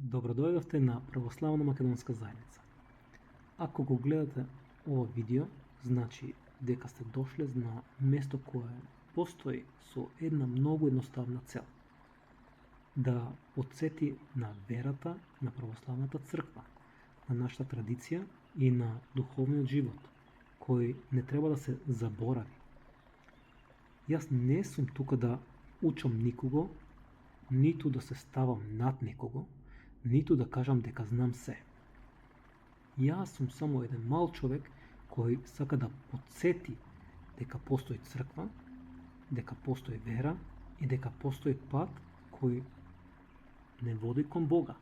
Добродојдовте на Православна македонска заедница. Ако го гледате ова видео, значи дека сте дошле на место кое постои со една многу едноставна цел. Да потсети на верата на православната црква, на нашата традиција и на духовниот живот, кој не треба да се заборави. Јас не сум тука да учам никого, ниту да се ставам над некого, ниту да кажам дека знам се. Јас сум само еден мал човек кој сака да потсети дека постои црква, дека постои вера и дека постои пат кој не води кон Бога.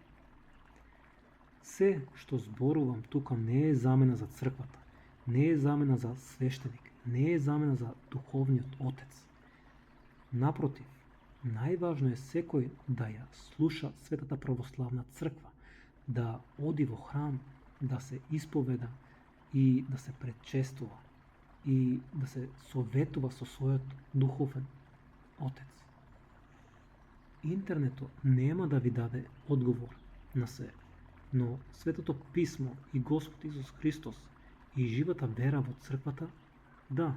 Се што зборувам тука не е замена за црквата, не е замена за свештеник, не е замена за духовниот отец. Напротив, најважно е секој да ја слуша Светата православна црква, да оди во храм, да се исповеда и да се пречестува и да се советува со својот духовен отец. Интернетот нема да ви даде одговор на се, но Светото писмо и Господ Исус Христос и живата вера во црквата, да.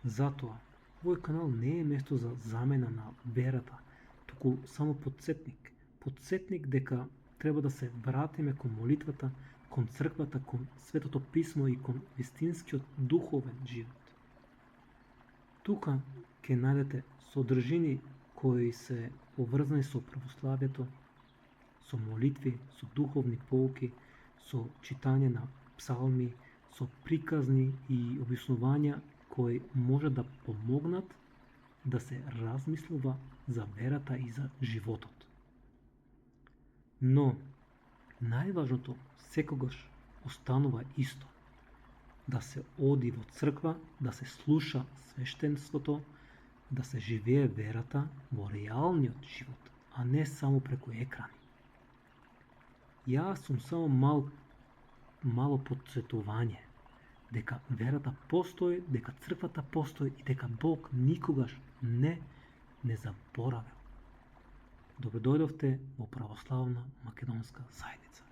Затоа, овој канал не е место за замена на верата, туку само потсетник. Потсетник дека треба да се вратиме кон молитвата, кон црквата, кон Светото писмо и кон вистинскиот духовен живот. Тука ќе најдете содржини кои се поврзани со православието, со молитви, со духовни поуки, со читање на псалми, со приказни и објаснувања кои може да помогнат да се размислува за верата и за животот. Но, најважното секогаш останува исто. Да се оди во црква, да се слуша свештенството, да се живее верата во реалниот живот, а не само преку екрани. Јас сум само мало потсетување дека верата постои, дека црквата постои и дека Бог никогаш не заборавил. Добродојдовте во Православна македонска заедница.